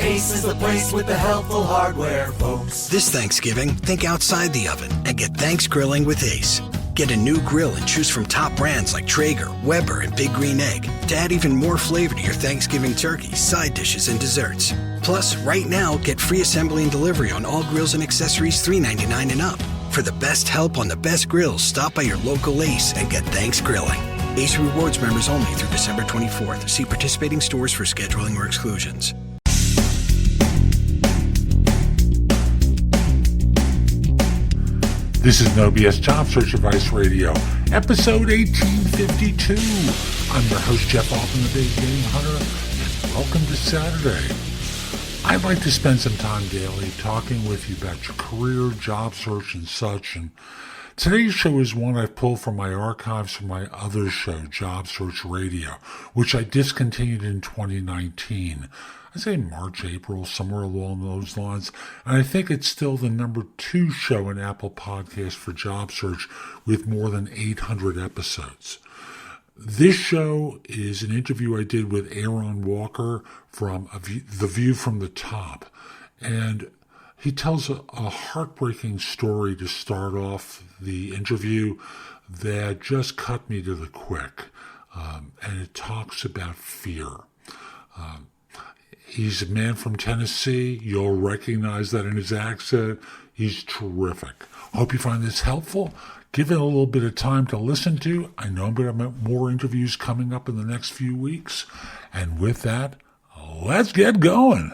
Ace is the place with the helpful hardware, folks. This Thanksgiving, think outside the oven and get Thanks Grilling with Ace. Get a new grill and choose from top brands like Traeger, Weber, and Big Green Egg to add even more flavor to your Thanksgiving turkey, side dishes, and desserts. Plus, right now, get free assembly and delivery on all grills and accessories $3.99 and up. For the best help on the best grills, stop by your local Ace and get Thanks Grilling. Ace Rewards members only through December 24th. See participating stores for scheduling or exclusions. This is No BS Job Search Advice Radio, episode 1852. I'm your host, Jeff Altman, the Big Game Hunter, and welcome to Saturday. I'd like to spend some time daily talking with you about your career, job search, and such. And today's show is one I've pulled from my archives from my other show, Job Search Radio, which I discontinued in 2019. I say March, April, somewhere along those lines. And I think it's still the number 2 show in Apple Podcasts for job search with more than 800 episodes. This show is an interview I did with Aaron Walker from The View from the Top. And he tells a heartbreaking story to start off the interview that just cut me to the quick. And it talks about fear. He's a man from Tennessee. You'll recognize that in his accent. He's terrific. Hope you find this helpful. Give it a little bit of time to listen to. I know I'm going to have more interviews coming up in the next few weeks. And with that, let's get going.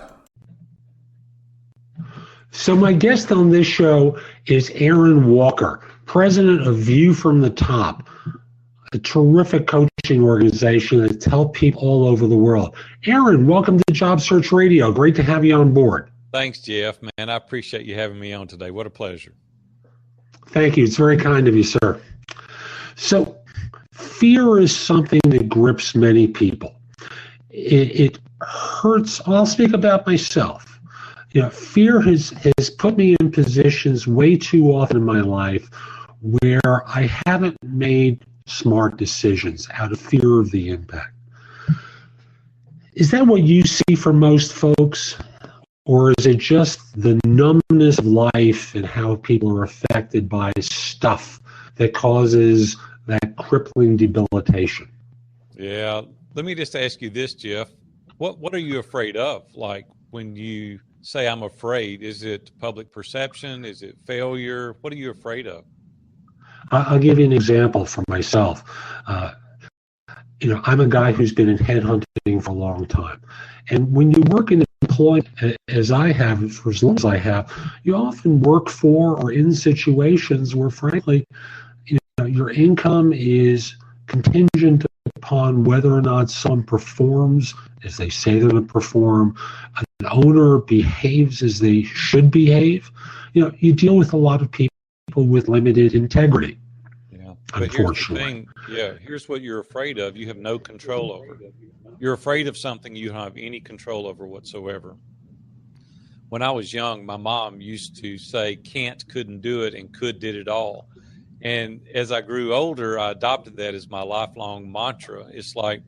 So my guest on this show is Aaron Walker, president of View from the Top, a terrific coaching organization that's helped people all over the world. Aaron, welcome to Job Search Radio. Great to have you on board. Thanks, Jeff, man. I appreciate you having me on today. What a pleasure. Thank you. It's very kind of you, sir. So fear is something that grips many people. It hurts. I'll speak about myself. Fear has put me in positions way too often in my life where I haven't made smart decisions out of fear of the impact. Is that what you see for most folks? Or is it just the numbness of life and how people are affected by stuff that causes that crippling debilitation? Yeah. Let me just ask you this, Jeff. What are you afraid of? Like when you say I'm afraid, is it public perception? Is it failure? What are you afraid of? I'll give you an example for myself. I'm a guy who's been in headhunting for a long time. And when you work in employment, as I have, for as long as I have, you often work for or in situations where, frankly, your income is contingent upon whether or not someone performs as they say they're going to perform, an owner behaves as they should behave. You deal with a lot of people with limited integrity. Yeah. Unfortunately. Here's what you're afraid of. You have no control over. You're afraid of something you don't have any control over whatsoever. When I was young, my mom used to say can't, couldn't do it, and could did it all. And as I grew older, I adopted that as my lifelong mantra. It's like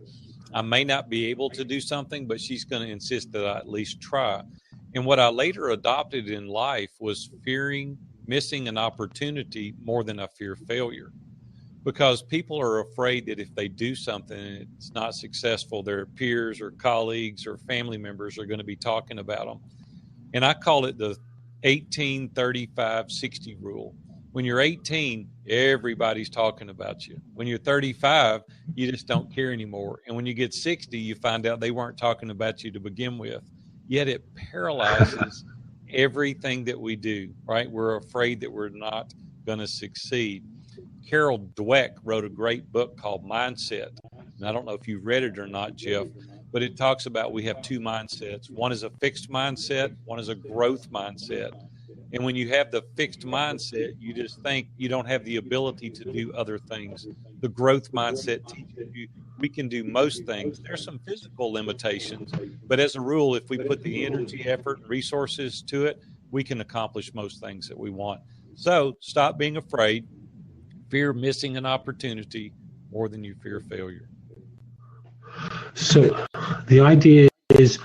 I may not be able to do something, but she's going to insist that I at least try. And what I later adopted in life was fearing missing an opportunity more than I fear failure. Because people are afraid that if they do something and it's not successful, their peers or colleagues or family members are going to be talking about them. And I call it the 18-35-60 rule. When you're 18, everybody's talking about you. When you're 35, you just don't care anymore. And when you get 60, you find out they weren't talking about you to begin with. Yet it paralyzes everything that we do, right? We're afraid that we're not going to succeed. Carol Dweck wrote a great book called Mindset. And I don't know if you've read it or not, Jeff, but it talks about we have 2 mindsets. One is a fixed mindset. One is a growth mindset. And when you have the fixed mindset, you just think you don't have the ability to do other things. The growth mindset teaches you we can do most things. There's some physical limitations, but as a rule, if we put the energy, effort, and resources to it, we can accomplish most things that we want. So stop being afraid. Fear missing an opportunity more than you fear failure. So the idea is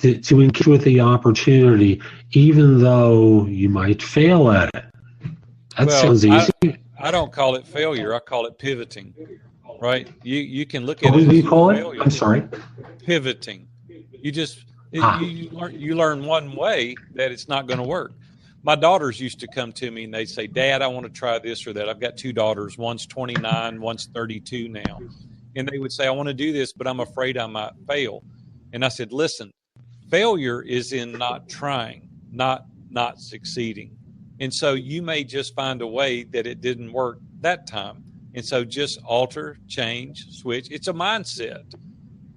to engage with the opportunity, even though you might fail at it. That sounds easy. I don't call it failure. I call it pivoting, right? You can look at What it do as you call it? failure. I'm sorry. Pivoting. You learn one way that it's not going to work. My daughters used to come to me and they'd say, Dad, I want to try this or that. I've got two daughters. One's 29, one's 32 now. And they would say, I want to do this, but I'm afraid I might fail. And I said, listen, failure is in not trying, not succeeding. And so you may just find a way that it didn't work that time. And so just alter, change, switch. It's a mindset.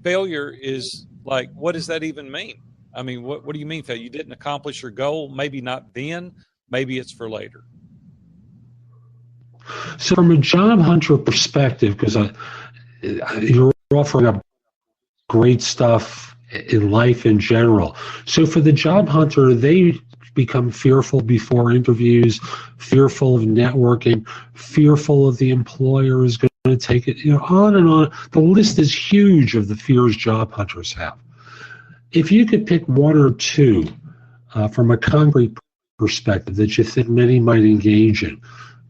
Failure is like, what does that even mean? I mean, what do you mean failure? You didn't accomplish your goal? Maybe not then. Maybe it's for later. So from a job hunter perspective, because you're offering up great stuff in life in general. So for the job hunter, they become fearful before interviews, fearful of networking, fearful of the employer is going to take it, on and on. The list is huge of the fears job hunters have. If you could pick one or two from a concrete perspective that you think many might engage in,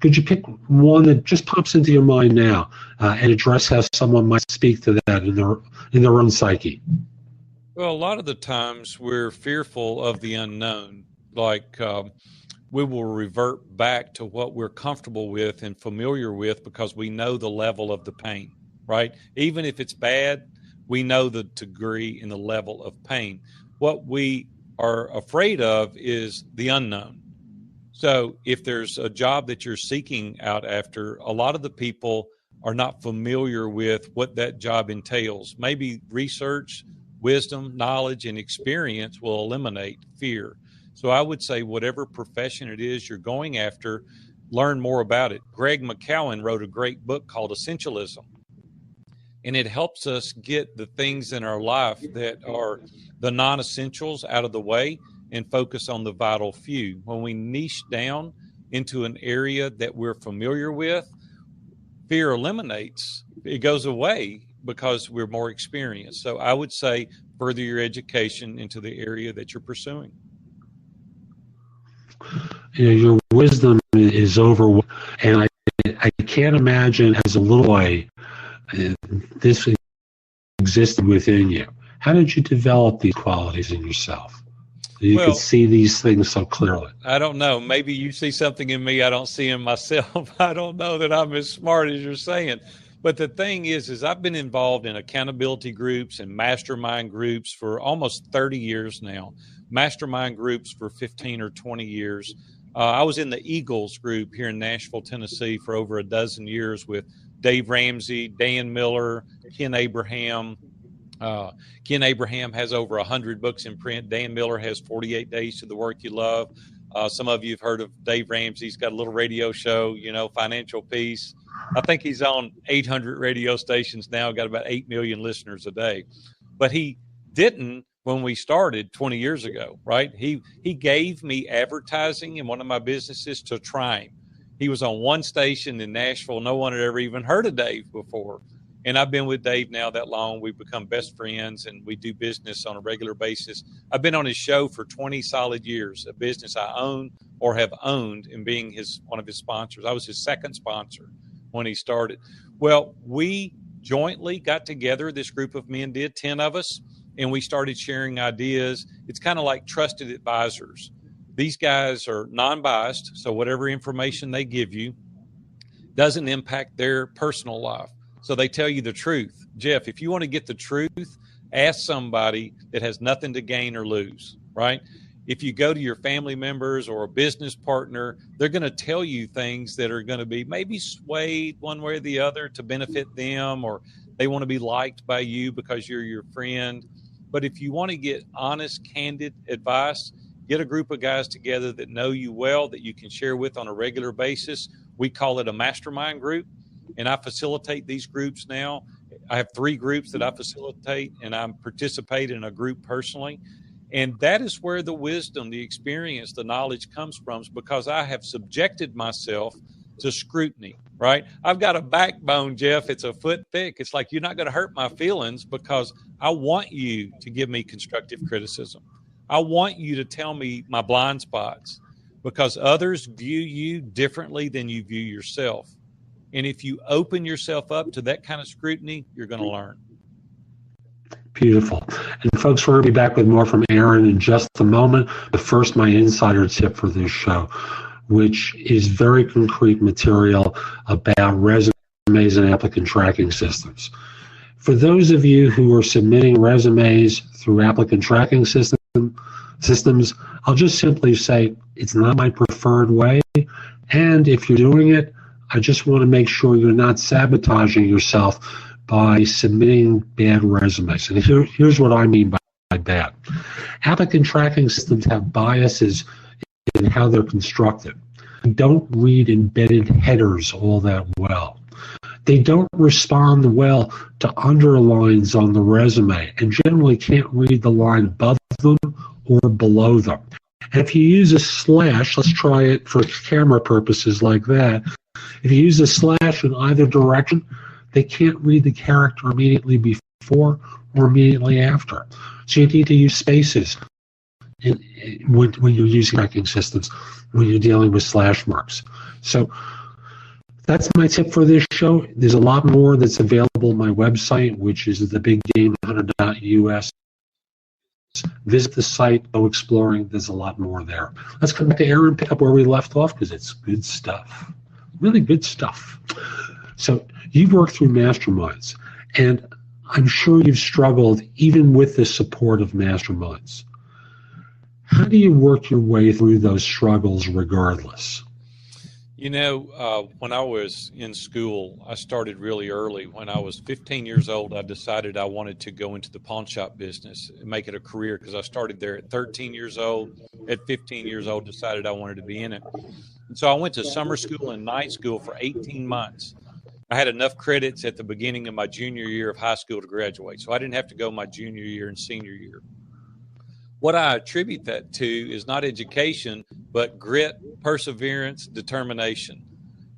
could you pick one that just pops into your mind now and address how someone might speak to that in their own psyche? Well, a lot of the times we're fearful of the unknown. Like we will revert back to what we're comfortable with and familiar with because we know the level of the pain, right? Even if it's bad, we know the degree and the level of pain. What we are afraid of is the unknown. So if there's a job that you're seeking out after, a lot of the people are not familiar with what that job entails. Maybe research, wisdom, knowledge, and experience will eliminate fear. So I would say whatever profession it is you're going after, learn more about it. Greg McCowan wrote a great book called Essentialism. And it helps us get the things in our life that are the non-essentials out of the way and focus on the vital few. When we niche down into an area that we're familiar with, fear eliminates. It goes away because we're more experienced. So I would say further your education into the area that you're pursuing. Your wisdom is over, and I can't imagine as a little boy this existed within you. How did you develop these qualities in yourself? You could see these things so clearly. I don't know. Maybe you see something in me I don't see in myself. I don't know that I'm as smart as you're saying. But the thing is I've been involved in accountability groups and mastermind groups for almost 30 years now, mastermind groups for 15 or 20 years. I was in the Eagles group here in Nashville, Tennessee for over a dozen years with Dave Ramsey, Dan Miller, Ken Abraham. Ken Abraham has over 100 books in print. Dan Miller has 48 Days to the Work You Love. Some of you have heard of Dave Ramsey. He's got a little radio show, Financial Peace. I think he's on 800 radio stations now, got about 8 million listeners a day. But he didn't when we started 20 years ago, right? He gave me advertising in one of my businesses to try him. He was on one station in Nashville. No one had ever even heard of Dave before. And I've been with Dave now that long. We've become best friends and we do business on a regular basis. I've been on his show for 20 solid years, a business I own or have owned in being one of his sponsors. I was his second sponsor when he started. Well, we jointly got together, this group of men did, 10 of us, and we started sharing ideas. It's kind of like trusted advisors. These guys are non-biased, so whatever information they give you doesn't impact their personal life. So they tell you the truth. Jeff, if you want to get the truth, ask somebody that has nothing to gain or lose, right? If you go to your family members or a business partner, they're going to tell you things that are going to be maybe swayed one way or the other to benefit them, or they want to be liked by you because you're your friend. But if you want to get honest, candid advice, get a group of guys together that know you well, that you can share with on a regular basis. We call it a mastermind group. And I facilitate these groups now. I have 3 groups that I facilitate, and I participate in a group personally. And that is where the wisdom, the experience, the knowledge comes from, because I have subjected myself to scrutiny, right? I've got a backbone, Jeff. It's a foot thick. It's like, you're not going to hurt my feelings because I want you to give me constructive criticism. I want you to tell me my blind spots because others view you differently than you view yourself. And if you open yourself up to that kind of scrutiny, you're going to learn. Beautiful. And folks, we're going to be back with more from Aaron in just a moment. But first, my insider tip for this show, which is very concrete material about resumes and applicant tracking systems. For those of you who are submitting resumes through applicant tracking systems, I'll just simply say it's not my preferred way. And if you're doing it, I just want to make sure you're not sabotaging yourself by submitting bad resumes. And here's what I mean by bad. Applicant tracking systems have biases in how they're constructed. They don't read embedded headers all that well. They don't respond well to underlines on the resume and generally can't read the line above them or below them. And if you use a slash, let's try it for camera purposes like that. If you use a slash in either direction, they can't read the character immediately before or immediately after. So you need to use spaces when you're using tracking systems, when you're dealing with slash marks. So that's my tip for this show. There's a lot more that's available on my website, which is thebiggamehunter.us. Visit the site, go exploring. There's a lot more there. Let's come back to Aaron, pick up where we left off, because it's good stuff. Really good stuff. So you've worked through masterminds, and I'm sure you've struggled even with the support of masterminds. How do you work your way through those struggles regardless? You know, when I was in school, I started really early. When I was 15 years old, I decided I wanted to go into the pawn shop business and make it a career, because I started there at 13 years old. At 15 years old, decided I wanted to be in it. And so I went to summer school and night school for 18 months. I had enough credits at the beginning of my junior year of high school to graduate, so I didn't have to go my junior year and senior year. What I attribute that to is not education, but grit, perseverance, determination,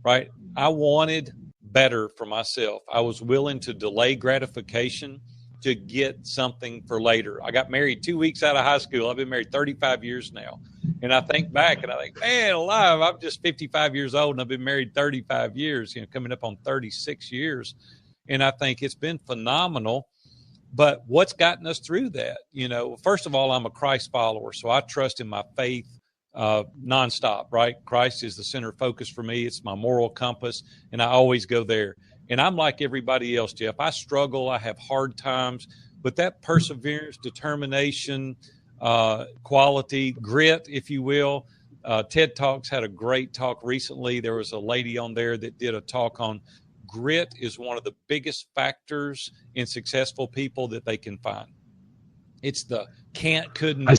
right? I wanted better for myself. I was willing to delay gratification to get something for later. I got married 2 weeks out of high school. I've been married 35 years now. And I think back and I think, man, alive, I'm just 55 years old and I've been married 35 years, coming up on 36 years. And I think it's been phenomenal. But what's gotten us through that? First of all, I'm a Christ follower, so I trust in my faith nonstop, right? Christ is the center of focus for me. It's my moral compass, and I always go there. And I'm like everybody else, Jeff. I struggle. I have hard times. But that perseverance, determination, quality, grit, if you will. TED Talks had a great talk recently. There was a lady on there that did a talk on grit is one of the biggest factors in successful people that they can find. It's the can't, couldn't, I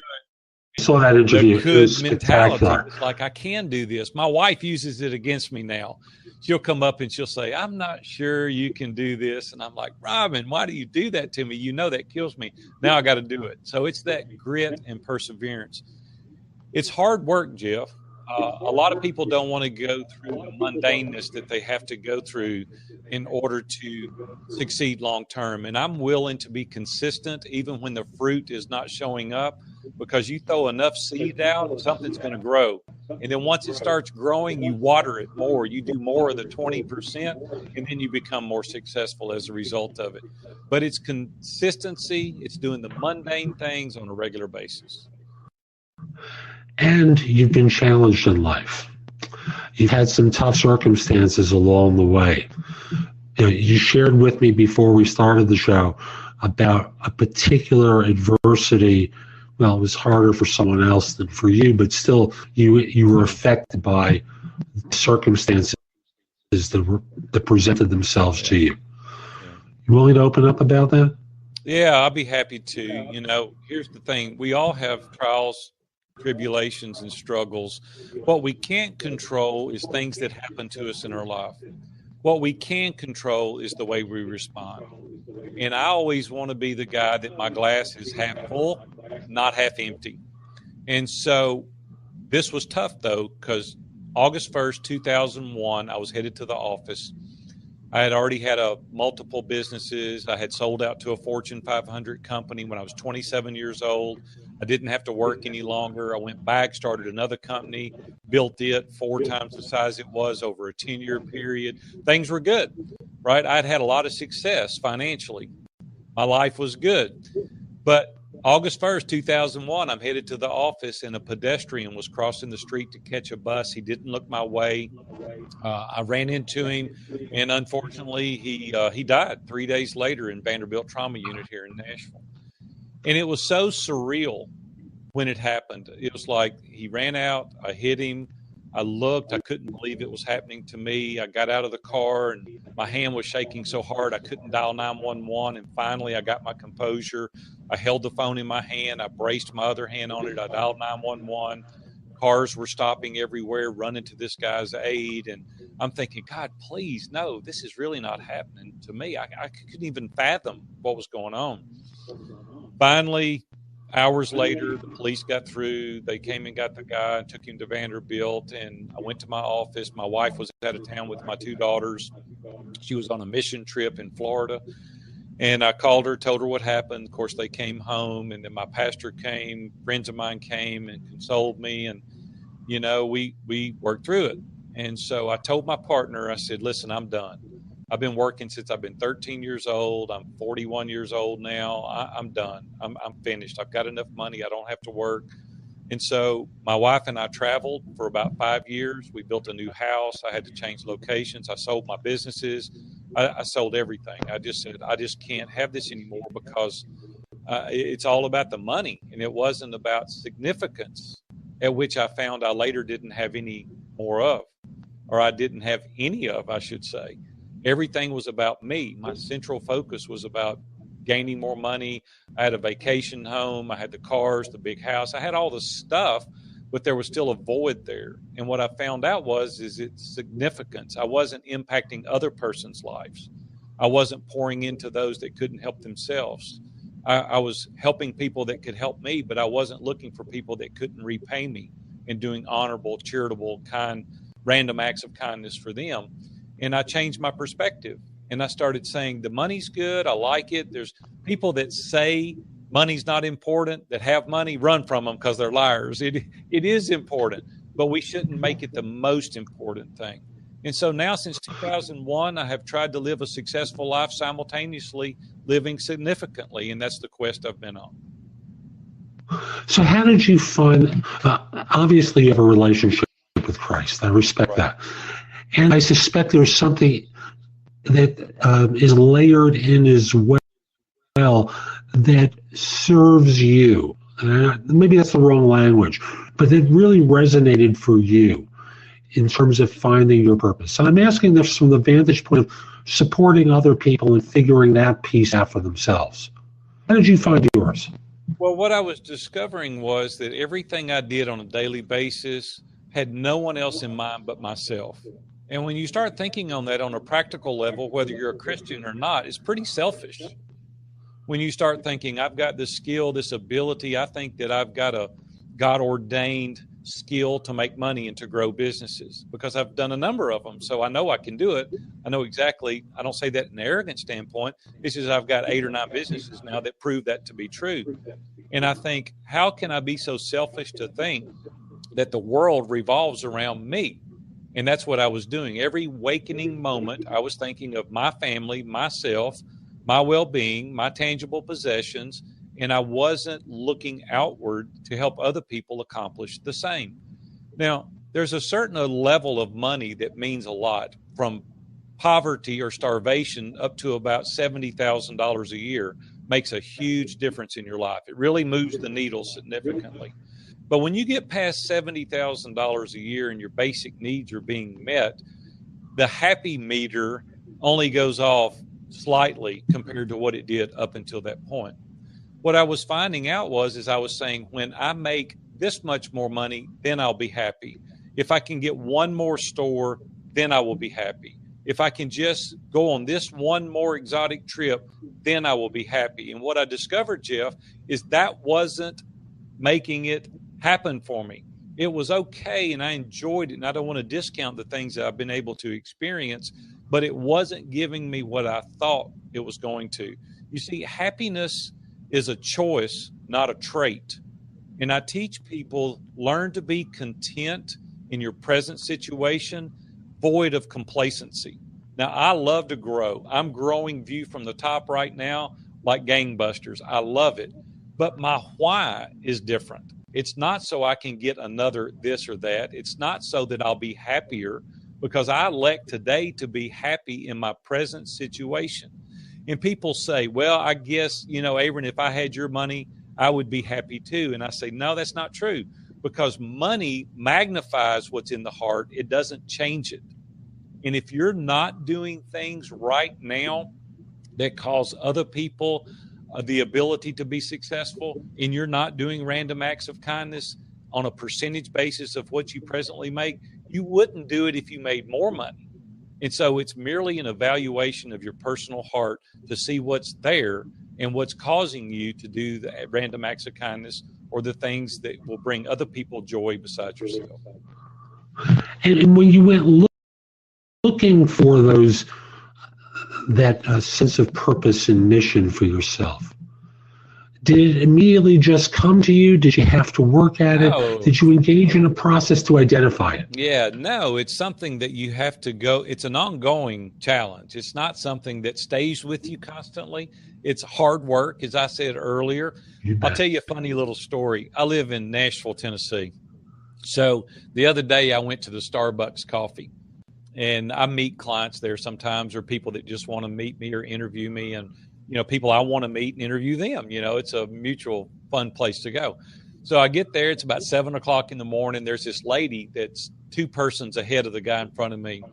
saw that interview. could mentality. It's like, I can do this. My wife uses it against me now. She'll come up and she'll say, I'm not sure you can do this. And I'm like, Robin, why do you do that to me? You know that kills me. Now I got to do it. So it's that grit and perseverance. It's hard work, Jeff. A lot of people don't want to go through the mundaneness that they have to go through in order to succeed long term. And I'm willing to be consistent even when the fruit is not showing up, because you throw enough seed out, something's going to grow. And then once it starts growing, you water it more. You do more of the 20%, and then you become more successful as a result of it. But it's consistency. It's doing the mundane things on a regular basis. And you've been challenged in life. You've had some tough circumstances along the way. You shared with me before we started the show about a particular adversity. Well, it was harder for someone else than for you, but still you were affected by circumstances that presented themselves to you. You willing to open up about that? Yeah, I'll be happy to. Here's the thing. We all have trials, tribulations, and struggles. What we can't control is things that happen to us in our life. What we can control is the way we respond. And I always want to be the guy that my glass is half full, not half empty. And so this was tough, though, because August 1st, 2001, I was headed to the office. I had already had multiple businesses. I had sold out to a Fortune 500 company when I was 27 years old. I didn't have to work any longer. I went back, started another company, built it 4 times the size it was over a 10-year period. Things were good, right? I'd had a lot of success financially. My life was good. But August 1st, 2001, I'm headed to the office, and a pedestrian was crossing the street to catch a bus. He didn't look my way. I ran into him, and unfortunately, he died 3 days later in Vanderbilt Trauma Unit here in Nashville. And it was so surreal when it happened. It was like he ran out, I hit him, I looked, I couldn't believe it was happening to me. I got out of the car, and my hand was shaking so hard I couldn't dial 911. And finally, I got my composure. I held the phone in my hand. I braced my other hand on it. I dialed 911. Cars were stopping everywhere, running to this guy's aid. And I'm thinking, God, please, no, this is really not happening to me. I couldn't even fathom what was going on. Finally, hours later, the police got through. They came and got the guy and took him to Vanderbilt. And I went to my office. My wife was out of town with my 2 daughters. She was on a mission trip in Florida. And I called her, told her what happened. Of course, they came home, and then my pastor came, friends of mine came and consoled me. And, you know, we worked through it. And so I told my partner, I said, listen, I'm done. I've been working since I've been 13 years old. I'm 41 years old now. I'm done. I'm finished. I've got enough money. I don't have to work. And so my wife and I traveled for about 5 years. We built a new house. I had to change locations. I sold my businesses. I sold everything. I just said, I just can't have this anymore because it's all about the money. And it wasn't about significance, at which I found I later didn't have any more of, or I didn't have any of, I should say. Everything was about me. My central focus was about gaining more money. I had a vacation home. I had the cars, the big house. I had all the stuff, but there was still a void there. And what I found out is its significance. I wasn't impacting other person's lives. I wasn't pouring into those that couldn't help themselves. I was helping people that could help me, but I wasn't looking for people that couldn't repay me and doing honorable, charitable, kind, random acts of kindness for them. And I changed my perspective. And I started saying, the money's good. I like it. There's people that say money's not important, that have money, run from them because they're liars. It is important, but we shouldn't make it the most important thing. And so now since 2001, I have tried to live a successful life simultaneously living significantly. And that's the quest I've been on. So how did you find, obviously you have a relationship with Christ. I respect that. And I suspect there's something that is layered in as well that serves you. Maybe that's the wrong language, but that really resonated for you in terms of finding your purpose. And I'm asking this from the vantage point of supporting other people and figuring that piece out for themselves. How did you find yours? Well, what I was discovering was that everything I did on a daily basis had no one else in mind but myself. And when you start thinking on that on a practical level, whether you're a Christian or not, it's pretty selfish. When you start thinking, I've got this skill, this ability, I think that I've got a God-ordained skill to make money and to grow businesses because I've done a number of them. So I know I can do it. I know exactly. I don't say that in an arrogant standpoint. It's just I've got 8 or 9 businesses now that prove that to be true. And I think, how can I be so selfish to think that the world revolves around me? And that's what I was doing. Every wakening moment, I was thinking of my family, myself, my well-being, my tangible possessions, and I wasn't looking outward to help other people accomplish the same. Now, there's a certain level of money that means a lot, from poverty or starvation up to about $70,000 a year makes a huge difference in your life. It really moves the needle significantly. But when you get past $70,000 a year and your basic needs are being met, the happy meter only goes off slightly compared to what it did up until that point. What I was finding out is I was saying, when I make this much more money, then I'll be happy. If I can get one more store, then I will be happy. If I can just go on this one more exotic trip, then I will be happy. And what I discovered, Jeff, is that wasn't making it happen for me. It was okay, and I enjoyed it, and I don't want to discount the things that I've been able to experience, but it wasn't giving me what I thought it was going to. You see, happiness is a choice, not a trait. And I teach people, learn to be content in your present situation, void of complacency. Now, I love to grow. I'm growing View from the top right now like gangbusters. I love it. But my why is different. It's not so I can get another this or that. It's not so that I'll be happier, because I elect today to be happy in my present situation. And people say, well, I guess, Aaron, if I had your money, I would be happy too. And I say, no, that's not true, because money magnifies what's in the heart. It doesn't change it. And if you're not doing things right now that cause other people the ability to be successful, and you're not doing random acts of kindness on a percentage basis of what you presently make, you wouldn't do it if you made more money. And so it's merely an evaluation of your personal heart to see what's there and what's causing you to do the random acts of kindness or the things that will bring other people joy besides yourself. And when you went looking for that sense of purpose and mission for yourself, did it immediately just come to you? Did you have to work at it? No. Did you engage in a process to identify it? Yeah, no, it's something that you have to go. It's an ongoing challenge. It's not something that stays with you constantly. It's hard work, as I said earlier. I'll tell you a funny little story. I live in Nashville, Tennessee. So the other day I went to the Starbucks coffee, and I meet clients there sometimes, or people that just want to meet me or interview me, and people I want to meet and interview them. It's a mutual fun place to go. So I get there. It's about 7:00 in the morning. There's this lady that's 2 persons ahead of the guy in front of me,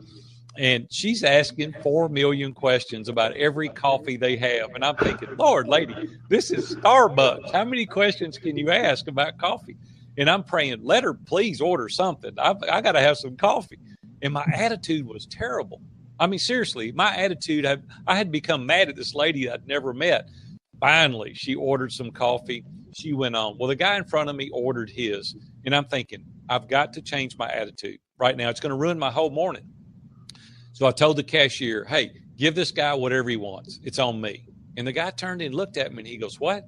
and she's asking 4 million questions about every coffee they have. And I'm thinking, Lord, lady, this is Starbucks. How many questions can you ask about coffee? And I'm praying, let her please order something. I got to have some coffee. And my attitude was terrible. I mean, seriously, my attitude, I had become mad at this lady I'd never met. Finally, she ordered some coffee. She went on. Well, the guy in front of me ordered his. And I'm thinking, I've got to change my attitude right now. It's going to ruin my whole morning. So I told the cashier, hey, give this guy whatever he wants. It's on me. And the guy turned and looked at me and he goes, what?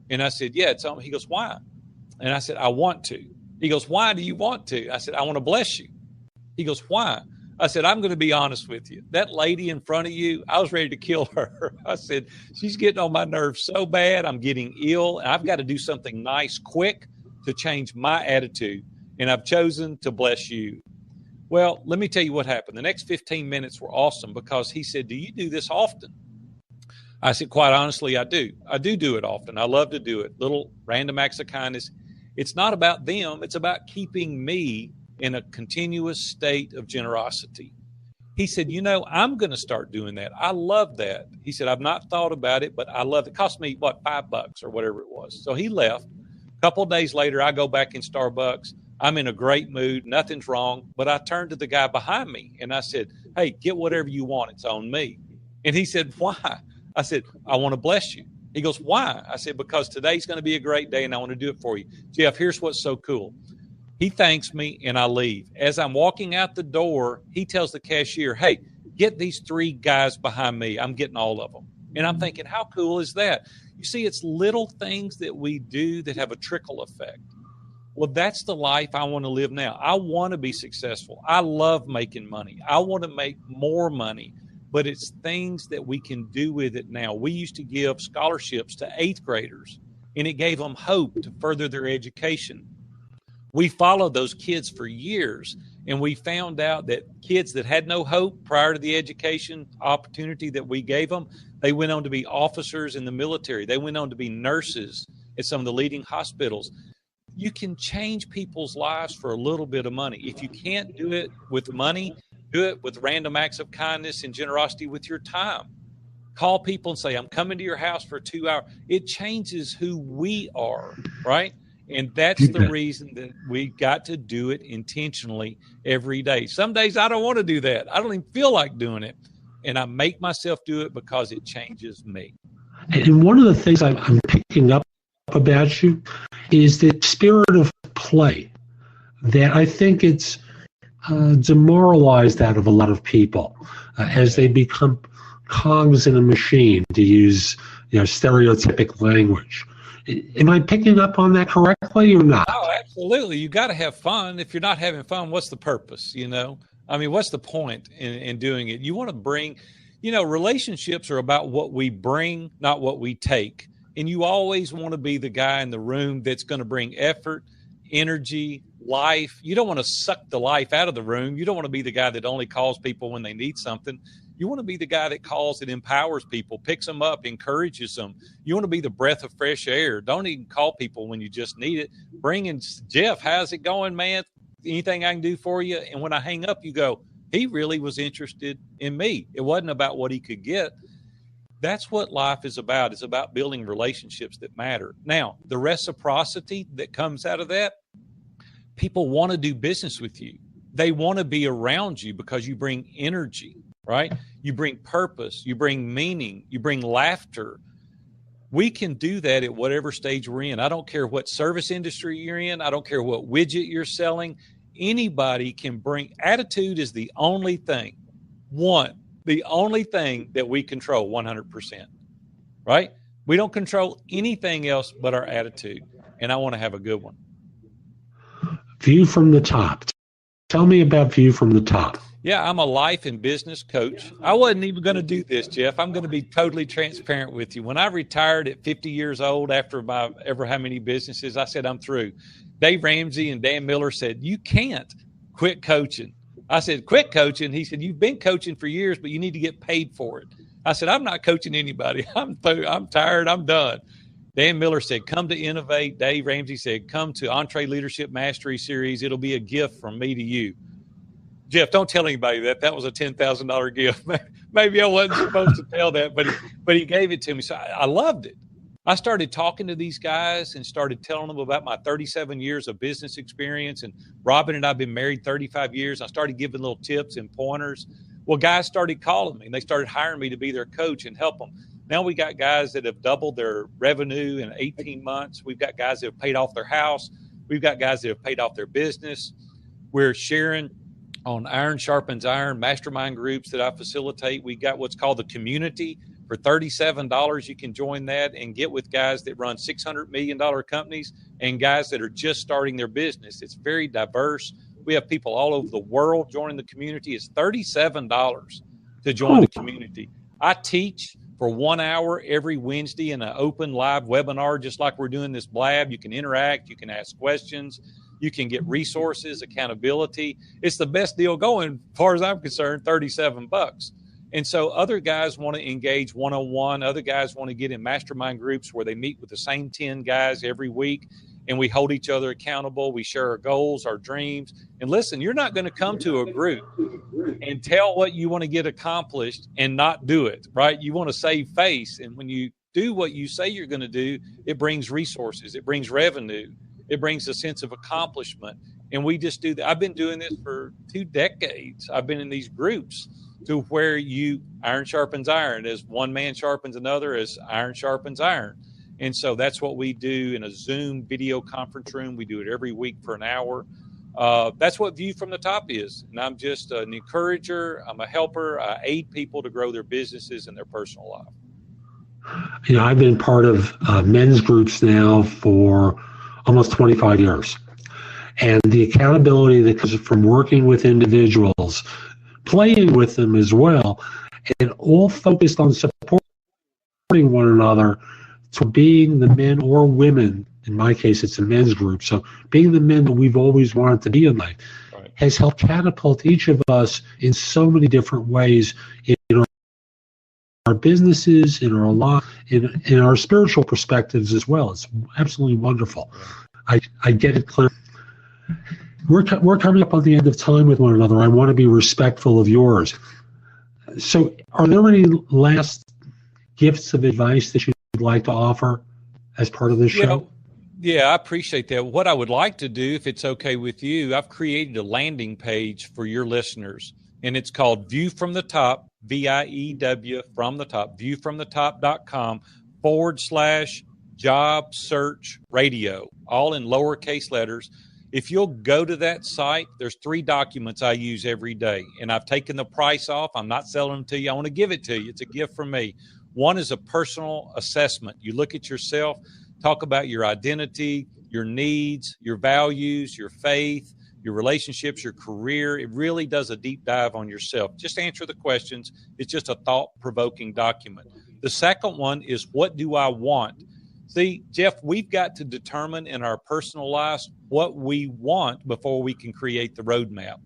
And I said, yeah, it's on me. He goes, why? And I said, I want to. He goes, why do you want to? I said, I want to bless you. He goes, why? I said, I'm going to be honest with you. That lady in front of you, I was ready to kill her. I said, she's getting on my nerves so bad. I'm getting ill. And I've got to do something nice, quick, to change my attitude. And I've chosen to bless you. Well, let me tell you what happened. The next 15 minutes were awesome, because he said, do you do this often? I said, quite honestly, I do. I do it often. I love to do it. Little random acts of kindness. It's not about them. It's about keeping me in a continuous state of generosity. He said, I'm going to start doing that. I love that. He said, I've not thought about it, but I love it. It cost me, $5 or whatever it was. So he left. A couple of days later, I go back in Starbucks. I'm in a great mood. Nothing's wrong. But I turned to the guy behind me and I said, hey, get whatever you want. It's on me. And he said, why? I said, I want to bless you. He goes, why? I said, because today's going to be a great day and I want to do it for you. Jeff, here's what's so cool. He thanks me and I leave. As I'm walking out the door, he tells the cashier, hey, get these 3 guys behind me. I'm getting all of them. And I'm thinking, how cool is that? You see, it's little things that we do that have a trickle effect. Well, that's the life I want to live now. I want to be successful. I love making money. I want to make more money, but it's things that we can do with it now. We used to give scholarships to 8th graders, and it gave them hope to further their education. We followed those kids for years, and we found out that kids that had no hope prior to the education opportunity that we gave them, they went on to be officers in the military. They went on to be nurses at some of the leading hospitals. You can change people's lives for a little bit of money. If you can't do it with money, do it with random acts of kindness and generosity with your time. Call people and say, I'm coming to your house for 2 hours. It changes who we are, right? And that's the reason that we got to do it intentionally every day. Some days I don't want to do that. I don't even feel like doing it. And I make myself do it because it changes me. And one of the things I'm picking up about you is the spirit of play that I think it's demoralized out of a lot of people as they become cogs in a machine, to use stereotypic language. Am I picking up on that correctly or not? Oh, absolutely. You got to have fun. If you're not having fun, what's the purpose? I mean, what's the point in doing it? You want to bring, relationships are about what we bring, not what we take. And you always want to be the guy in the room that's going to bring effort, energy, life. You don't want to suck the life out of the room. You don't want to be the guy that only calls people when they need something. You want to be the guy that calls and empowers people, picks them up, encourages them. You want to be the breath of fresh air. Don't even call people when you just need it. Bring in, Jeff, how's it going, man? Anything I can do for you? And when I hang up, you go, he really was interested in me. It wasn't about what he could get. That's what life is about. It's about building relationships that matter. Now, the reciprocity that comes out of that, people want to do business with you. They want to be around you because you bring energy, right? You bring purpose, you bring meaning, you bring laughter. We can do that at whatever stage we're in. I don't care what service industry you're in. I don't care what widget you're selling. Anybody can bring. Attitude is the only thing, the only thing that we control 100%, right? We don't control anything else but our attitude. And I want to have a good one. View from the top. Tell me about View from the Top. Yeah, I'm a life and business coach. I wasn't even going to do this, Jeff. I'm going to be totally transparent with you. When I retired at 50 years old after my ever how many businesses, I said, I'm through. Dave Ramsey and Dan Miller said, you can't quit coaching. I said, quit coaching? He said, you've been coaching for years, but you need to get paid for it. I said, I'm not coaching anybody. I'm tired. I'm done. Dan Miller said, come to Innovate. Dave Ramsey said, come to Entree Leadership Mastery Series. It'll be a gift from me to you. Jeff, don't tell anybody that. That was a $10,000 gift. Maybe I wasn't supposed to tell that, but he gave it to me. So I loved it. I started talking to these guys and started telling them about my 37 years of business experience. And Robin and I have been married 35 years. I started giving little tips and pointers. Well, guys started calling me, and they started hiring me to be their coach and help them. Now we got guys that have doubled their revenue in 18 months. We've got guys that have paid off their house. We've got guys that have paid off their business. We're sharing on Iron Sharpens Iron mastermind groups that I facilitate. We got what's called the community. For $37, you can join that and get with guys that run $600 million companies and guys that are just starting their business. It's very diverse. We have people all over the world joining the community. It's $37 to join the community. I teach for 1 hour every Wednesday in an open live webinar, just like we're doing this blab. You can interact. You can ask questions. You can get resources, accountability. It's the best deal going, as far as I'm concerned, $37. And so other guys want to engage one-on-one. Other guys want to get in mastermind groups where they meet with the same 10 guys every week, and we hold each other accountable. We share our goals, our dreams. And listen, you're not going to come to a group and tell what you want to get accomplished and not do it, right? You want to save face. And when you do what you say you're going to do, it brings resources. It brings revenue. It brings a sense of accomplishment. And we just do that. I've been doing this for 2 decades. I've been in these groups to where iron sharpens iron, as one man sharpens another, as iron sharpens iron. And so that's what we do in a Zoom video conference room. We do it every week for an hour. That's what View from the Top is. And I'm just an encourager. I'm a helper. I aid people to grow their businesses and their personal life. I've been part of men's groups now for almost 25 years. And the accountability that comes from working with individuals, playing with them as well, and all focused on supporting one another to being the men or women, in my case it's a men's group, so being the men that we've always wanted to be in life, right, has helped catapult each of us in so many different ways in our businesses, in our life, in our spiritual perspectives as well. It's absolutely wonderful. I get it clear. We're coming up on the end of time with one another. I want to be respectful of yours. So are there any last gifts of advice that you'd like to offer as part of this show? Yeah, I appreciate that. What I would like to do, if it's okay with you, I've created a landing page for your listeners, and it's called View from the Top, VIEW from the top, viewfromthetop.com /Job Search Radio, all in lowercase letters. If you'll go to that site, there's 3 documents I use every day, and I've taken the price off. I'm not selling them to you. I want to give it to you. It's a gift from me. One is a personal assessment. You look at yourself, talk about your identity, your needs, your values, your faith, your relationships, your career. It really does a deep dive on yourself. Just answer the questions. It's just a thought-provoking document. The second one is, what do I want? See, Jeff, we've got to determine in our personal lives what we want before we can create the roadmap.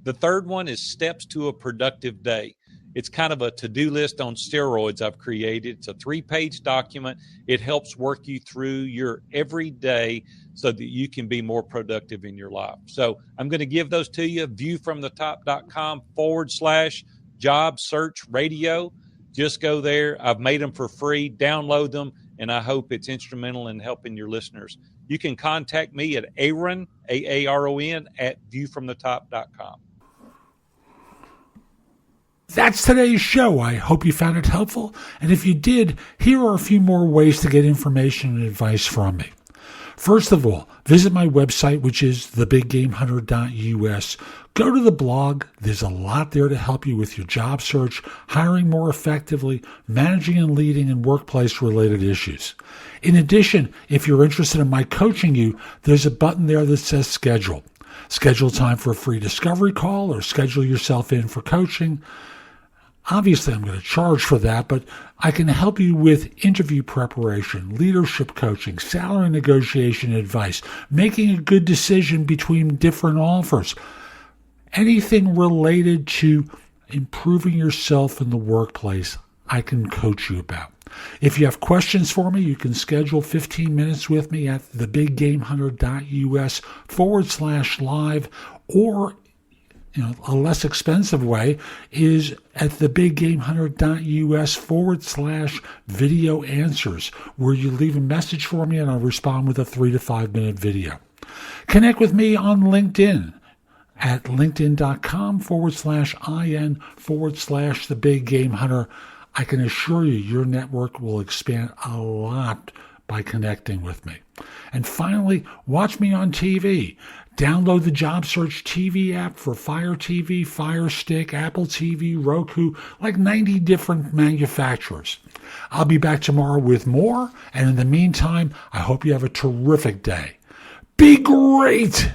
The third one is steps to a productive day. It's kind of a to-do list on steroids I've created. It's a 3-page document. It helps work you through your everyday so that you can be more productive in your life. So I'm going to give those to you, viewfromthetop.com/JobSearch.Radio. Just go there. I've made them for free. Download them, and I hope it's instrumental in helping your listeners. You can contact me at Aaron, Aaron, at viewfromthetop.com. That's today's show. I hope you found it helpful. And if you did, here are a few more ways to get information and advice from me. First of all, visit my website, which is thebiggamehunter.us. Go to the blog. There's a lot there to help you with your job search, hiring more effectively, managing and leading in workplace-related issues. In addition, if you're interested in my coaching you, there's a button there that says schedule. Schedule time for a free discovery call or schedule yourself in for coaching. Obviously, I'm going to charge for that, but I can help you with interview preparation, leadership coaching, salary negotiation advice, making a good decision between different offers, anything related to improving yourself in the workplace, I can coach you about. If you have questions for me, you can schedule 15 minutes with me at thebiggamehunter.us/live, or a less expensive way is at thebiggamehunter.us/video answers, where you leave a message for me and I'll respond with a 3 to 5 minute video. Connect with me on LinkedIn at linkedin.com/in/thebiggamehunter. I can assure you your network will expand a lot by connecting with me. And finally, watch me on TV. Download the JobSearch TV app for Fire TV, Fire Stick, Apple TV, Roku, like 90 different manufacturers. I'll be back tomorrow with more, and in the meantime, I hope you have a terrific day. Be great!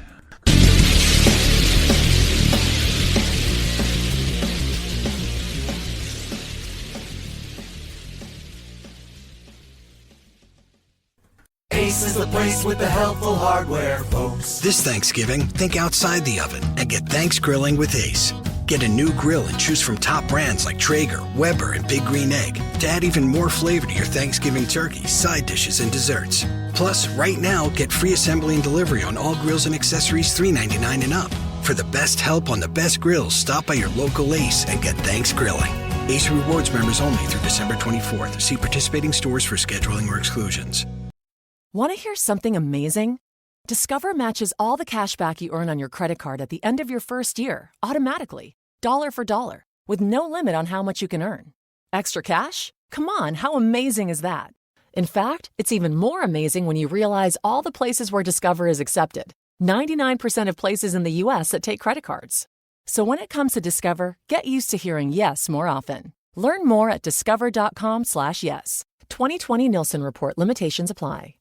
Ace is the place with the helpful hardware, folks. This Thanksgiving, think outside the oven and get thanks grilling with Ace. Get a new grill and choose from top brands like Traeger, Weber, and Big Green Egg to add even more flavor to your Thanksgiving turkey, side dishes, and desserts. Plus, right now, get free assembly and delivery on all grills and accessories $3.99 and up. For the best help on the best grills, stop by your local Ace and get thanks grilling. Ace Rewards members only through December 24th. See participating stores for scheduling or exclusions. Want to hear something amazing? Discover matches all the cash back you earn on your credit card at the end of your first year, automatically, dollar for dollar, with no limit on how much you can earn. Extra cash? Come on, how amazing is that? In fact, it's even more amazing when you realize all the places where Discover is accepted. 99% of places in the U.S. that take credit cards. So when it comes to Discover, get used to hearing yes more often. Learn more at discover.com/yes. 2020 Nielsen Report limitations apply.